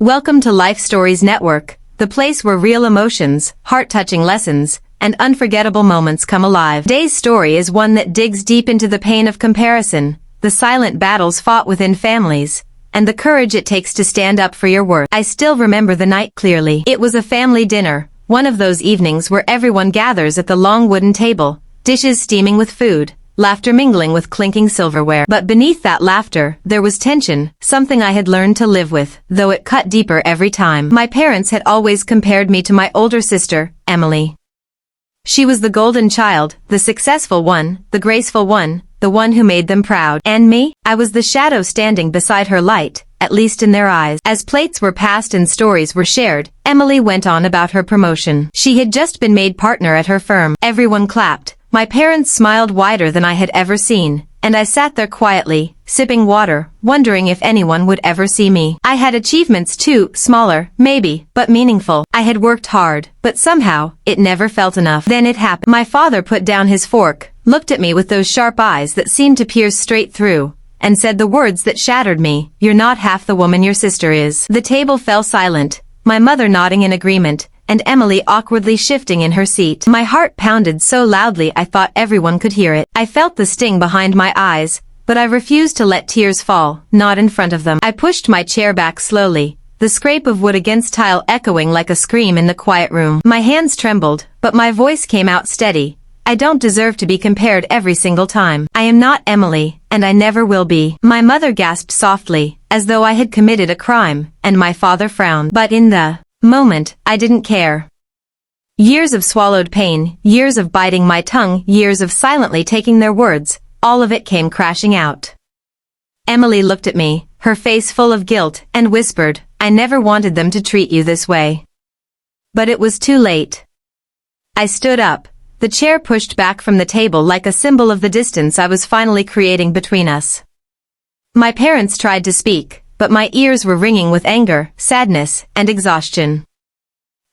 Welcome to Life Stories Network, the place where real emotions, heart-touching lessons, and unforgettable moments come alive. Today's story is one that digs deep into the pain of comparison, the silent battles fought within families, and the courage it takes to stand up for your worth. I still remember the night clearly. It was a family dinner, one of those evenings where everyone gathers at the long wooden table, dishes steaming with food, laughter mingling with clinking silverware. But beneath that laughter, there was tension, something I had learned to live with, though it cut deeper every time. My parents had always compared me to my older sister, Emily. She was the golden child, the successful one, the graceful one, the one who made them proud. And me? I was the shadow standing beside her light, at least in their eyes. As plates were passed and stories were shared, Emily went on about her promotion. She had just been made partner at her firm. Everyone clapped. My parents smiled wider than I had ever seen, and I sat there quietly, sipping water, wondering if anyone would ever see me. I had achievements too, smaller, maybe, but meaningful. I had worked hard, but somehow, it never felt enough. Then it happened. My father put down his fork, looked at me with those sharp eyes that seemed to pierce straight through, and said the words that shattered me, "You're not half the woman your sister is." The table fell silent, my mother nodding in agreement, and Emily awkwardly shifting in her seat. My heart pounded so loudly I thought everyone could hear it. I felt the sting behind my eyes, but I refused to let tears fall, not in front of them. I pushed my chair back slowly, the scrape of wood against tile echoing like a scream in the quiet room. My hands trembled, but my voice came out steady. I don't deserve to be compared every single time. I am not Emily, and I never will be. My mother gasped softly, as though I had committed a crime, and my father frowned. But in the moment, I didn't care. Years of swallowed pain, years of biting my tongue, years of silently taking their words, all of it came crashing out. Emily looked at me, her face full of guilt, and whispered, "I never wanted them to treat you this way." But it was too late. I stood up, the chair pushed back from the table like a symbol of the distance I was finally creating between us. My parents tried to speak, but my ears were ringing with anger, sadness, and exhaustion.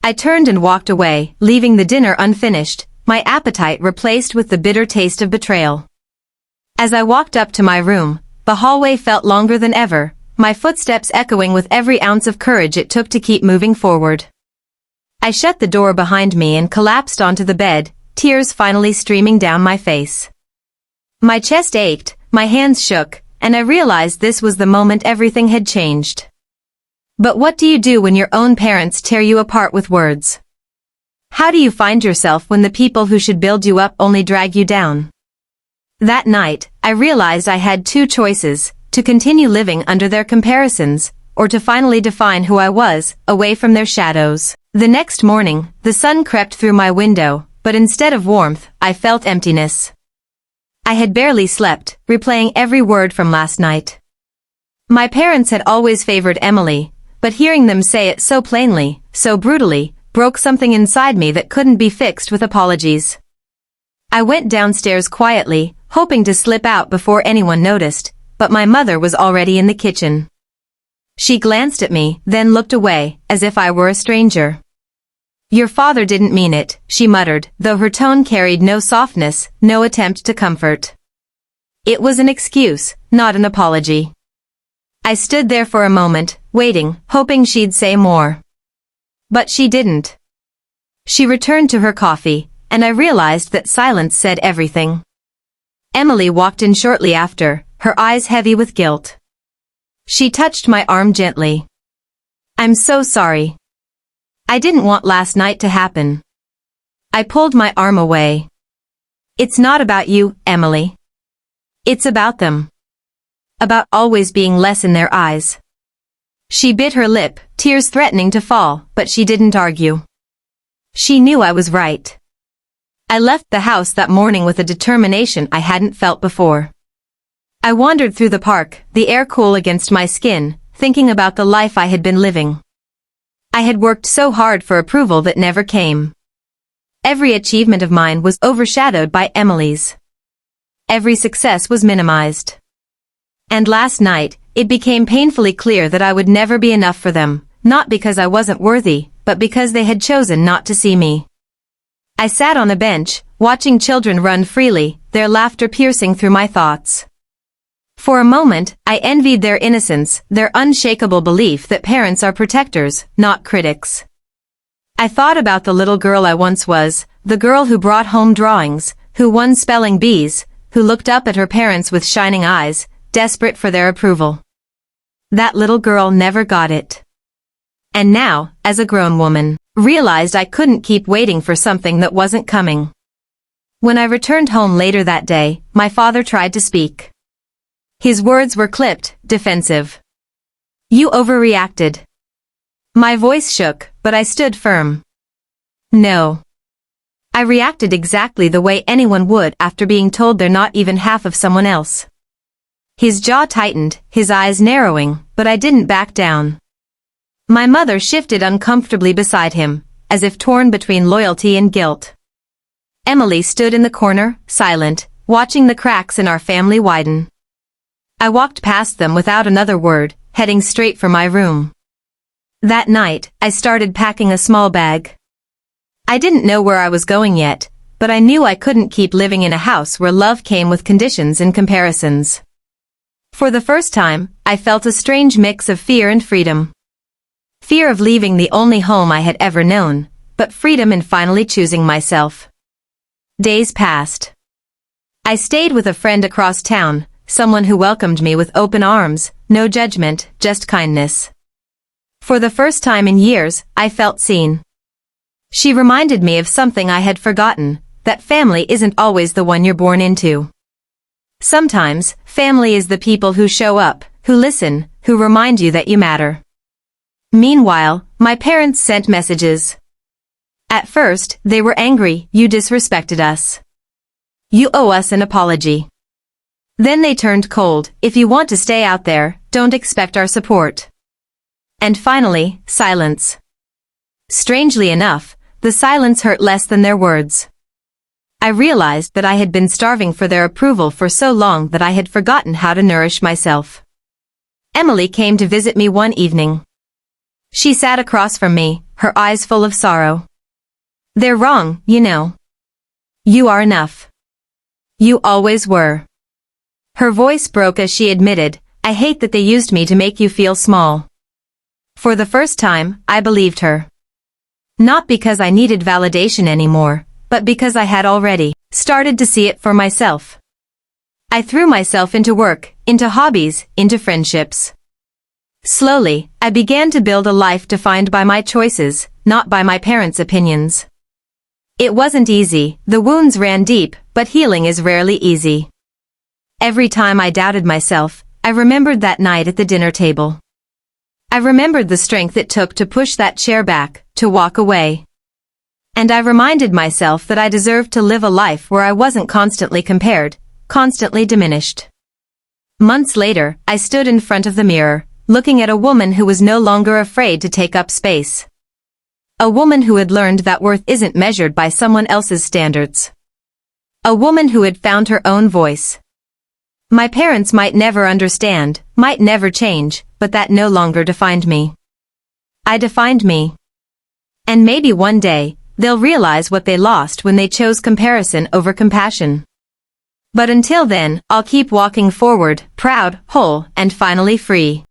I turned and walked away, leaving the dinner unfinished, my appetite replaced with the bitter taste of betrayal. As I walked up to my room, the hallway felt longer than ever, my footsteps echoing with every ounce of courage it took to keep moving forward. I shut the door behind me and collapsed onto the bed, tears finally streaming down my face. My chest ached, my hands shook, and I realized this was the moment everything had changed. But what do you do when your own parents tear you apart with words? How do you find yourself when the people who should build you up only drag you down? That night, I realized I had two choices, to continue living under their comparisons, or to finally define who I was, away from their shadows. The next morning, the sun crept through my window, but instead of warmth, I felt emptiness. I had barely slept, replaying every word from last night. My parents had always favored Emily, but hearing them say it so plainly, so brutally, broke something inside me that couldn't be fixed with apologies. I went downstairs quietly, hoping to slip out before anyone noticed, but my mother was already in the kitchen. She glanced at me, then looked away, as if I were a stranger. "Your father didn't mean it," she muttered, though her tone carried no softness, no attempt to comfort. It was an excuse, not an apology. I stood there for a moment, waiting, hoping she'd say more. But she didn't. She returned to her coffee, and I realized that silence said everything. Emily walked in shortly after, her eyes heavy with guilt. She touched my arm gently. "I'm so sorry. I didn't want last night to happen." I pulled my arm away. "It's not about you, Emily. It's about them. About always being less in their eyes." She bit her lip, tears threatening to fall, but she didn't argue. She knew I was right. I left the house that morning with a determination I hadn't felt before. I wandered through the park, the air cool against my skin, thinking about the life I had been living. I had worked so hard for approval that never came. Every achievement of mine was overshadowed by Emily's. Every success was minimized. And last night, it became painfully clear that I would never be enough for them, not because I wasn't worthy, but because they had chosen not to see me. I sat on a bench, watching children run freely, their laughter piercing through my thoughts. For a moment, I envied their innocence, their unshakable belief that parents are protectors, not critics. I thought about the little girl I once was, the girl who brought home drawings, who won spelling bees, who looked up at her parents with shining eyes, desperate for their approval. That little girl never got it. And now, as a grown woman, realized I couldn't keep waiting for something that wasn't coming. When I returned home later that day, my father tried to speak. His words were clipped, defensive. You overreacted. My voice shook, but I stood firm. No. I reacted exactly the way anyone would after being told they're not even half of someone else. His jaw tightened, his eyes narrowing, but I didn't back down. My mother shifted uncomfortably beside him, as if torn between loyalty and guilt. Emily stood in the corner, silent, watching the cracks in our family widen. I walked past them without another word, heading straight for my room. That night, I started packing a small bag. I didn't know where I was going yet, but I knew I couldn't keep living in a house where love came with conditions and comparisons. For the first time, I felt a strange mix of fear and freedom. Fear of leaving the only home I had ever known, but freedom in finally choosing myself. Days passed. I stayed with a friend across town, someone who welcomed me with open arms, no judgment, just kindness. For the first time in years, I felt seen. She reminded me of something I had forgotten, that family isn't always the one you're born into. Sometimes, family is the people who show up, who listen, who remind you that you matter. Meanwhile, my parents sent messages. At first, they were angry, you disrespected us. You owe us an apology. Then they turned cold, if you want to stay out there, don't expect our support. And finally, silence. Strangely enough, the silence hurt less than their words. I realized that I had been starving for their approval for so long that I had forgotten how to nourish myself. Emily came to visit me one evening. She sat across from me, her eyes full of sorrow. They're wrong, you know. You are enough. You always were. Her voice broke as she admitted, I hate that they used me to make you feel small. For the first time, I believed her. Not because I needed validation anymore, but because I had already started to see it for myself. I threw myself into work, into hobbies, into friendships. Slowly, I began to build a life defined by my choices, not by my parents' opinions. It wasn't easy, the wounds ran deep, but healing is rarely easy. Every time I doubted myself, I remembered that night at the dinner table. I remembered the strength it took to push that chair back, to walk away. And I reminded myself that I deserved to live a life where I wasn't constantly compared, constantly diminished. Months later, I stood in front of the mirror, looking at a woman who was no longer afraid to take up space. A woman who had learned that worth isn't measured by someone else's standards. A woman who had found her own voice. My parents might never understand, might never change, but that no longer defined me. I defined me. And maybe one day, they'll realize what they lost when they chose comparison over compassion. But until then, I'll keep walking forward, proud, whole, and finally free.